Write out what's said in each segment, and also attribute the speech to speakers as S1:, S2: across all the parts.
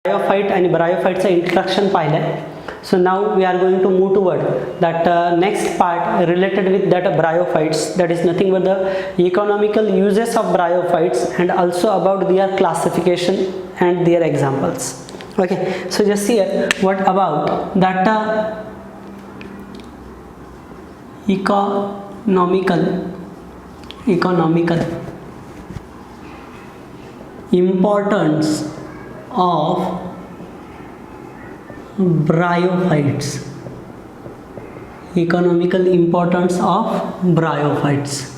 S1: Bryophyte and bryophyte's introduction पाहिलं. So now we are going to move toward that next part related with that bryophytes, that is nothing but the economical uses of bryophytes and also about their classification and their examples. Okay, so just here what about that economical importance of bryophytes. Economical importance of bryophytes.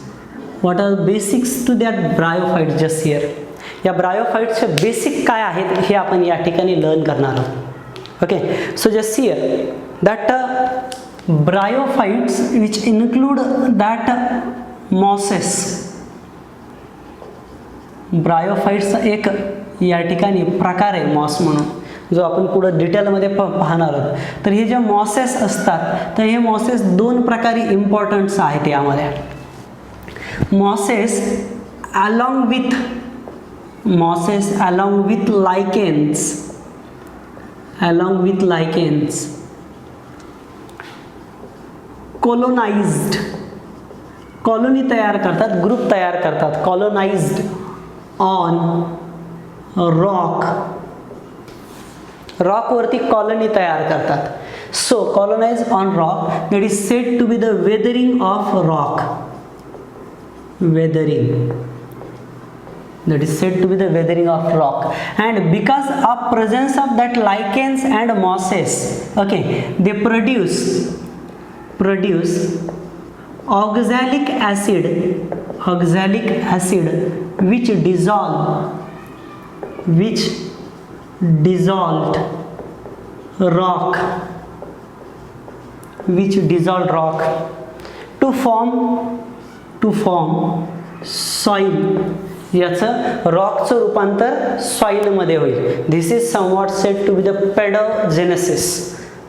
S1: What are basics to that bryophytes just here? या ब्रायोफाइट्सचे basic काय आहेत हे आपण या ठिकाणी learn करणार आहोत. Okay, so just here that bryophytes which include that mosses. ब्रायोफाइट्सचा एक या ठिकाणी प्रकार आहे मॉस म्हणून, जो आपण पुढे डिटेलमध्ये पाहणार आहोत. तर हे जे मॉसेस असतात तर हे मॉसेस दोन प्रकारे इम्पॉर्टंट आहेत यामध्ये. Mosses along with lichens colony तयार करतात, ग्रुप तयार करतात, कॉलोनाइज्ड ऑन रॉक वरती कॉलोनी तयार करतात. So colonise on rock, that is said to be the weathering of rock. That is said to be the weathering of rock, and because of presence of that lichens and mosses, okay, they produce oxalic acid which dissolved rock to form soil. याचं रॉकचं रूपांतर soil मध्ये होईल. This is somewhat said to be the pedogenesis,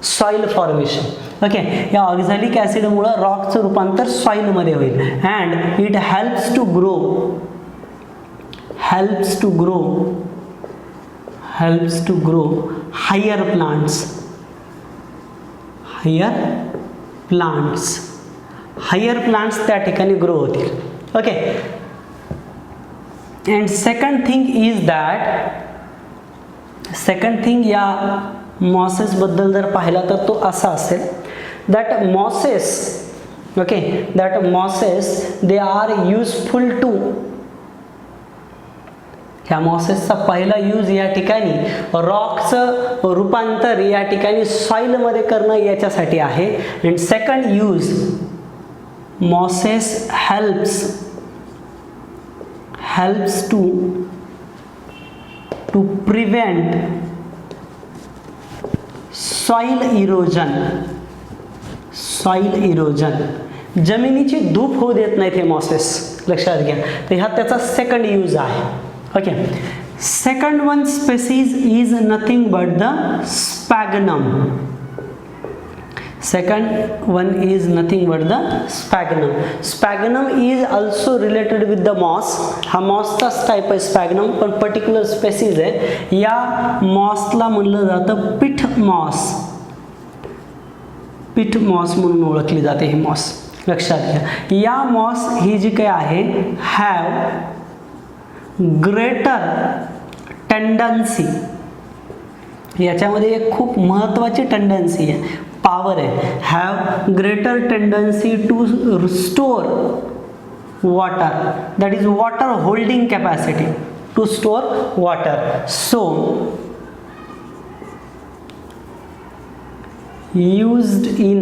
S1: soil formation. Okay, या oxalic ॲसिडमुळे रॉकचं रूपांतर soil मध्ये होईल. And it helps to grow higher plants त्या ठिकाणी ग्रो होतील. ओके, and second thing या मॉसेस बद्दल जर पाहिला तर तो असा असेल that mosses they are useful to. ह्या मॉसेसचा पहिला यूज या ठिकाणी रॉकचं रूपांतर या ठिकाणी सॉइल मध्ये करणं याच्यासाठी आहे. and second use, mosses helps to prevent soil erosion. जमिनीची धूप होऊ देत नाहीत हे मॉसेस, लक्षात घ्या. तर ह्या त्याचा सेकंड यूज आहे. Okay, second one species is nothing but the sphagnum. Second one is nothing but the sphagnum. Sphagnum is also related with the moss. हा मॉसचाच टाइप आहे स्पॅगनम, पण पर्टिक्युलर स्पेसीज आहे. या मॉसला म्हणलं जातं पीठ मॉस म्हणून ओळखली जाते ही मॉस, लक्षात घ्या. या मॉस ही जी काही आहे हॅव ग्रेटर टेंडन्सी, याच्यामध्ये एक खूप महत्त्वाची टेंडन्सी आहे, पावर आहे. Have greater tendency to store water, that is water holding capacity, to store water. So used in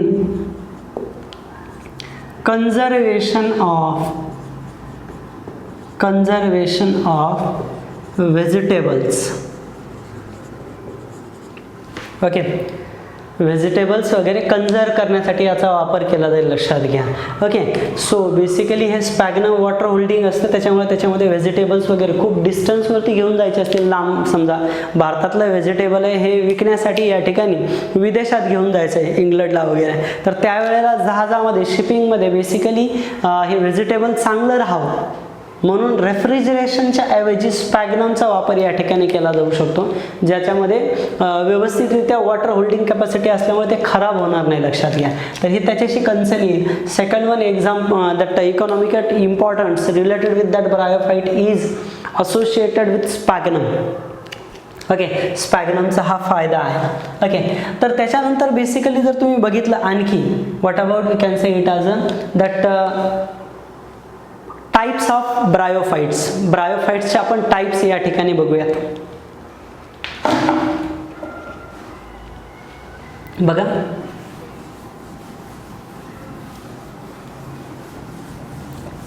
S1: conservation of vegetables. Okay, vegetables वगैरे कंजर्व करण्यासाठी याचा वापर केला जाईल, लक्षात घ्या. ओके, सो बेसिकली हे स्पॅगनम वॉटर होल्डिंग असतं, त्याच्यामुळे त्याच्यामध्ये व्हेजिटेबल्स वगैरे खूप डिस्टन्सवरती घेऊन जायचे असतील लांब. समजा भारतातलं व्हेजिटेबल आहे हे विकण्यासाठी या ठिकाणी विदेशात घेऊन जायचं आहे, इंग्लंडला वगैरे. तर त्यावेळेला जहाजामध्ये शिपिंगमध्ये बेसिकली हे व्हेजिटेबल चांगलं राहावं म्हणून रेफ्रिजरेशनच्या ऐवजी स्पॅग्नमचा वापर या ठिकाणी केला जाऊ शकतो, ज्याच्यामध्ये व्यवस्थितरित्या वॉटर होल्डिंग कॅपॅसिटी असल्यामुळे ते खराब होणार नाही, लक्षात घ्या. तर ही त्याच्याशी कन्सर्न येईल. Second one exam that economical importance related with that bryophyte is associated with sphagnum. Okay, स्पॅग्नमचा हा फायदा आहे. ओके, तर त्याच्यानंतर बेसिकली जर तुम्ही बघितलं आणखी, what about we can say it as that types of bryophytes. ब्रायोफाइट्सचे आपण टाइप्स या ठिकाणी बघूयात. बघा,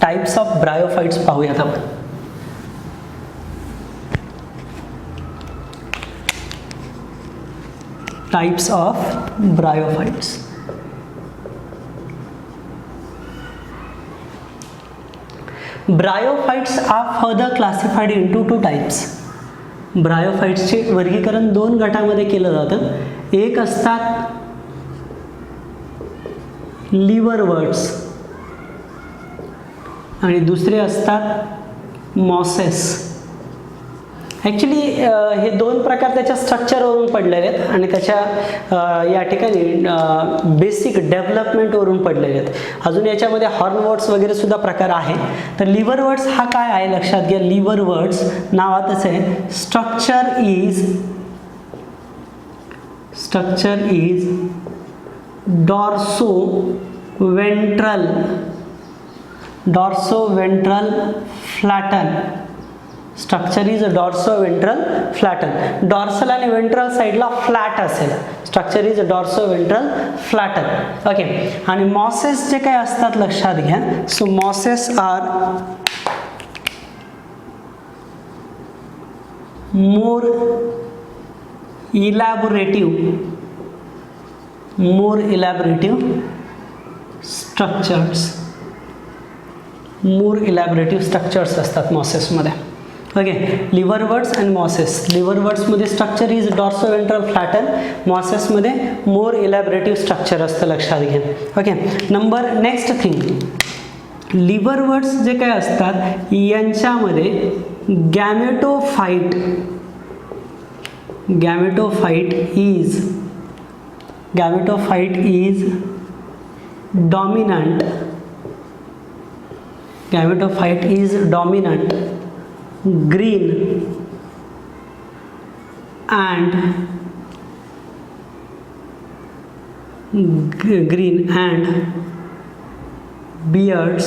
S1: टाइप्स ऑफ ब्रायोफाइट्स पाहूयात आपण. Types of bryophytes. Bryophytes are further classified into two types. ब्रायोफाइट्सचे वर्गीकरण दोन गटामध्ये केलं जातं. एक असतात लिव्हरवर्ट्स आणि दुसरे असतात मॉसेस. ॲक्च्युली हे दोन प्रकार त्याच्या स्ट्रक्चरवरून पडलेले आहेत आणि त्याच्या या ठिकाणी बेसिक डेव्हलपमेंटवरून पडलेले आहेत. अजून याच्यामध्ये हॉर्नवर्ड्स वगैरे सुद्धा प्रकार आहे. तर लिव्हरवर्ड्स हा काय आहे लक्षात घ्या. लिव्हरवर्ड्स नावातच आहे. Structure is dorsoventral flatten. Structure is dorsoventral flatten. Dorsal आणि वेंट्रल साईडला फ्लॅट असेल. Structure is dorsoventral flatten. Okay, आणि मॉसेस जे काय असतात लक्षात घ्या. So mosses are more elaborative structures असतात मॉसेसमध्ये. Okay, liverworts and mosses. लिव्हरवर्ट्समध्ये स्ट्रक्चर इज डॉर्सोवेंट्रल फ्लॅटन, मॉसेसमध्ये मोर इलॅबोरेटिव्ह स्ट्रक्चर असतं, लक्षात घ्या. Okay, number next thing, liverworts जे काय असतात यांच्यामध्ये gametophyte is dominant green and beards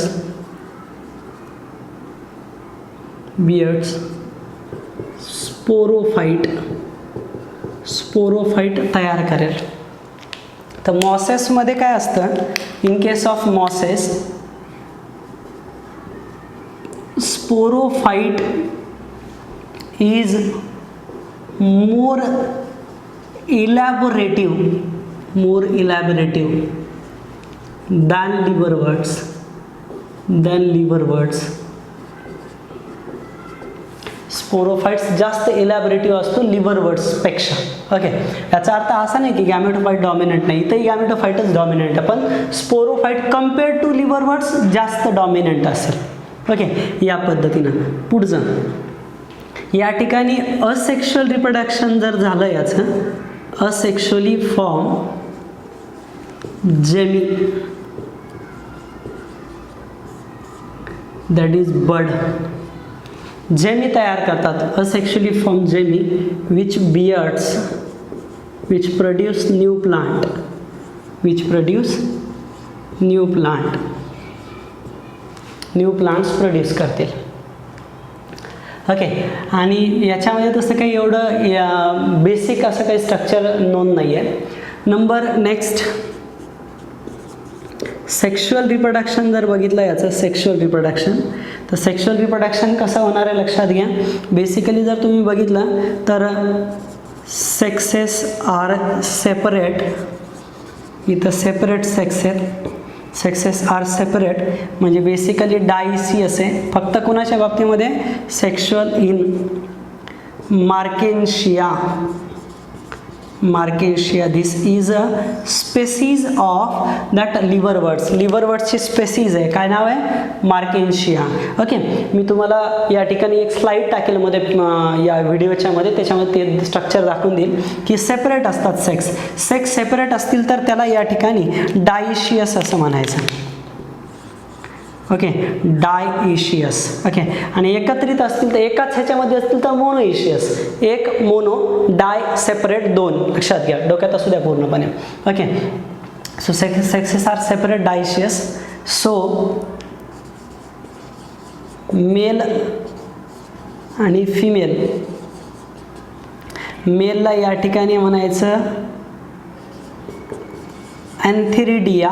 S1: sporophyte तयार करेल. तर मॉसेसमध्ये काय असतं, in case of mosses sporophyte is more elaborative than liverworts. Sporophytes जास्त इलॅबोरेटिव्ह असतो लिव्हरवर्ट्स पेक्षा. ओके, याचा अर्थ असा नाही की गॅमेटोफाइट डॉमिनंट नाही, इथंही गॅमेटोफाइटच डॉमिनंट आहे, पण स्पोरोफाइट कम्पेअर टू लिव्हरवर्ट्स जास्त डॉमिनंट असेल. ओके, या पद्धतीनं पुढचं या ठिकाणी असेक्शुअल रिप्रोडक्शन जर झालं याचं, asexually form gemmae, that is bud. Gemmae तयार करतात, asexually form gemmae which produce new plants produce करतील. ओके, आणि याच्यामध्ये तसं काही एवढं बेसिक असं काही स्ट्रक्चर नोंद नाही आहे. नंबर नेक्स्ट, सेक्शुअल रिप्रोडक्शन जर बघितलं याचं, सेक्शुअल रिप्रोडक्शन, तर सेक्शुअल रिप्रोडक्शन कसं होणार आहे लक्षात घ्या. बेसिकली जर तुम्ही बघितलं तर सेक्सेस आर सेपरेट, इथं सेपरेट सेक्सेस आर सेपरेट, म्हणजे बेसिकली डायसी असे. फक्त कुणाच्या बाबतीमध्ये, सेक्शुअल इन मार्केन्शिया मार्केशिया. This is a species of that liverworts. लिव्हरवर्ट्सची स्पेसीज आहे, काय नाव आहे? मार्केशिया. ओके, मी तुम्हाला या ठिकाणी एक स्लाइड टाकेल मध्ये या व्हिडिओच्या मध्ये, त्याच्यामध्ये ते स्ट्रक्चर दाखवून देईल की सेपरेट असतात सेक्स. सेक्स सेपरेट असतील तर त्याला या ठिकाणी डायशियस असं म्हणायचं. ओके, डायइशियस. ओके, आणि एकत्रित असतील तर एकाच ह्याच्यामध्ये असतील तर मोनोइशियस. एक मोनो, डाय सेपरेट, दोन. लक्षात घ्या, डोक्यात असू द्या पूर्णपणे. Okay, so sexes are separate dioecious. So male आणि फिमेल. मेलला या ठिकाणी म्हणायचं अँथेरिडिया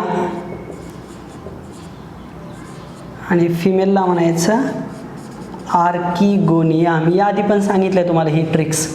S1: आणि फिमेलला म्हणायचं आर्किगोनिया. मी आधी पण सांगितलं आहे तुम्हाला ही ट्रिक्स.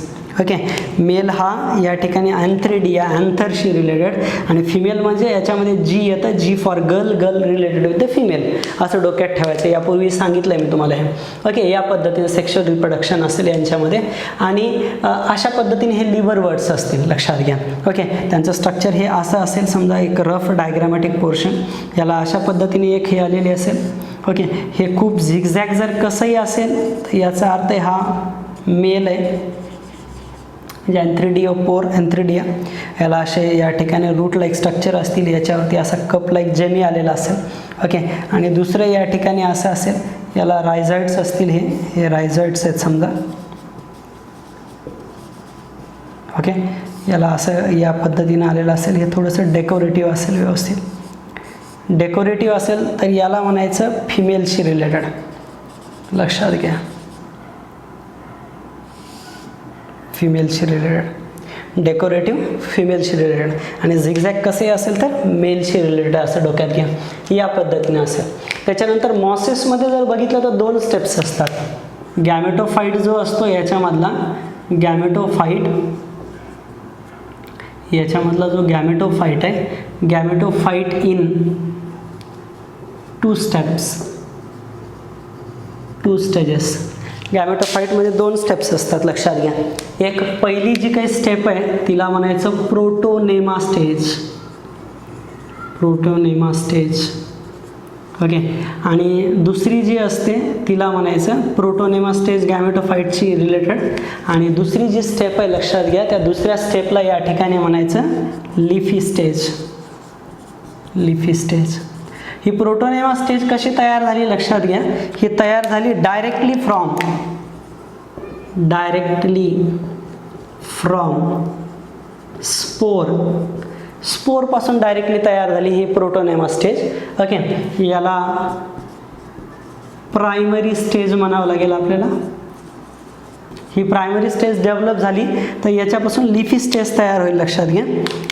S1: ओके, मेल हा या ठिकाणी अँथेरिडिया, अँथरशी रिलेटेड, आणि फिमेल म्हणजे याच्यामध्ये जी येतं, G for girl, girl related with the female, असं डोक्यात ठेवायचं. यापूर्वी सांगितलं आहे मी तुम्हाला हे. ओके, या पद्धतीने सेक्शुअल रिप्रोडक्शन असेल यांच्यामध्ये, आणि अशा पद्धतीने हे लिव्हरवर्ट्स असतील, लक्षात घ्या. ओके, त्यांचं स्ट्रक्चर हे असं असेल. समजा एक रफ डायग्रामॅटिक पोर्शन, याला अशा पद्धतीने एक हे आलेली असेल. ओके, हे खूप झिगझॅग जर कसंही असेल तर याचा अर्थ हा मेल आहे, म्हणजे अँथ्रिडिओपोर, अँथ्रिडिया. याला असे या ठिकाणी रूट लाईक स्ट्रक्चर असतील, याच्यावरती असा कप लाईक जेमी आलेला असेल. ओके, आणि दुसरं या ठिकाणी असं असेल, याला रायझॉइड्स असतील. हे रायझॉइड्स आहेत समजा. ओके, याला असं या पद्धतीनं आलेलं असेल. हे थोडंसं डेकोरेटिव्ह असेल, व्यवस्थित डेकोरेटिव्ह असेल तर याला म्हणायचं फिमेलशी रिलेटेड. लक्षात घ्या, फिमेलशी रिलेटेड, डेकोरेटिव्ह फिमेलशी रिलेटेड, आणि झिगझॅग कसे असेल तर मेलशी रिलेटेड, असं डोक्यात घ्या. या पद्धतीने असेल. त्याच्यानंतर मॉसेसमध्ये जर बघितलं तर दोन स्टेप्स असतात. गॅमेटोफाईट जो असतो याच्यामधला गॅमेटोफाईट, याच्यामधला जो गॅमेटोफाईट आहे, गॅमेटोफाईट इन टू स्टेजेस. गॅमेटोफाईटमध्ये दोन स्टेप्स असतात, लक्षात घ्या. एक पहिली जी काही स्टेप आहे तिला म्हणायचं protonema stage, protonema stage. Okay, आणि दुसरी जी असते तिला म्हणायचं प्रोटोनेमा स्टेज, गॅमेटोफाईटची रिलेटेड. आणि दुसरी जी स्टेप आहे, लक्षात घ्या, त्या दुसऱ्या स्टेपला या ठिकाणी म्हणायचं लिफी स्टेज, लिफी स्टेज. ही प्रोटोनेमा स्टेज कशी तयार झाली, लक्षात घ्या. ही तयार झाली डायरेक्टली फ्रॉम स्पोर. स्पोरपासून डायरेक्टली तयार झाली ही प्रोटोनेमा स्टेज. ओके, याला प्रायमरी स्टेज म्हणावं लागेल आपल्याला. ही प्रायमरी स्टेज डेव्हलप झाली तर याच्यापासून लिफी स्टेज तयार होईल, लक्षात घ्या.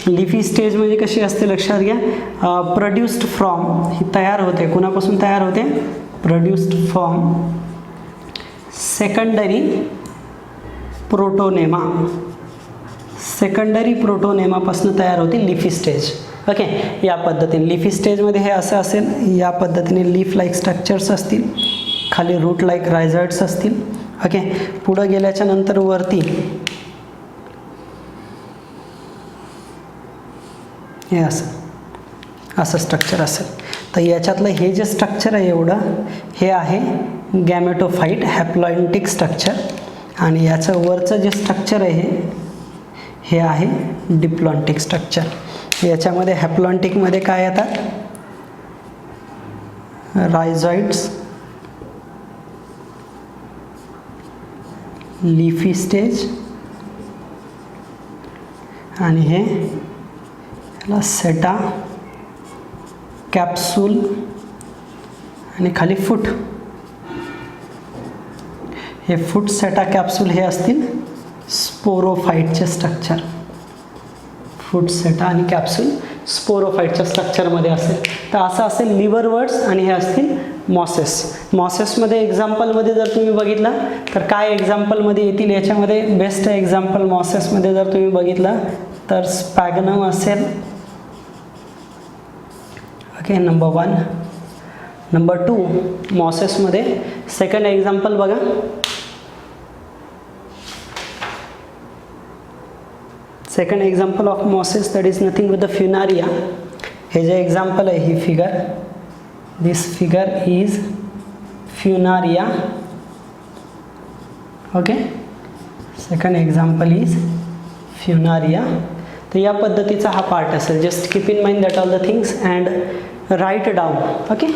S1: लिफी स्टेज म्हणजे कशी असते, लक्षात घ्या. प्रोड्यूस्ड फ्रॉम, ही तयार होते, कुणापासून तयार होते? Produced from secondary protonema. Secondary प्रोटोनेमापासून तयार होती लिफी स्टेज. ओके, या पद्धतीने लिफी स्टेजमध्ये हे असं असेल, या पद्धतीने लीफ लाईक स्ट्रक्चर्स असतील, खाली रूट लाईक रायझॉइड्स असतील. ओके, पुढं गेल्याच्या नंतर वरती हे असं स्ट्रक्चर असेल. तर याच्यातलं हे जे स्ट्रक्चर आहे एवढं, हे आहे गॅमेटोफाईट हॅप्लॉइंटिक स्ट्रक्चर, आणि याचं वरचं जे स्ट्रक्चर आहे हे आहे डिप्लॉन्टिक स्ट्रक्चर. याच्यामध्ये हॅप्लॉन्टिकमध्ये काय येतात? रायझॉइड्स, लीफी स्टेज, आणि हे याला सेटा, कॅप्सूल, आणि खाली फूट. हे फूट, सेटा, कॅप्सूल हे असतील स्पोरोफाईटचे स्ट्रक्चर. फूट, सेटा आणि कॅप्सूल स्पोरोफाईटच्या स्ट्रक्चरमध्ये असेल. तर असं असेल लिव्हरवर्ट्स, आणि हे असतील मॉसेस. मॉसेसमध्ये एक्झाम्पलमध्ये जर तुम्ही बघितलं तर काय एक्झाम्पलमध्ये येतील याच्यामध्ये? बेस्ट एक्झाम्पल मॉसेसमध्ये जर तुम्ही बघितलं तर स्पॅगनम असेल. Okay, number 1. नंबर 2 मॉसेसमध्ये सेकंड एक्झाम्पल बघा, second example of mosses that is nothing with the funaria. हे जे एक्झाम्पल आहे ही figure, this figure is funaria. Okay, second example is funaria. तर या पद्धतीचा हा पार्ट असेल. Just keep in mind that all the things and write down. Okay.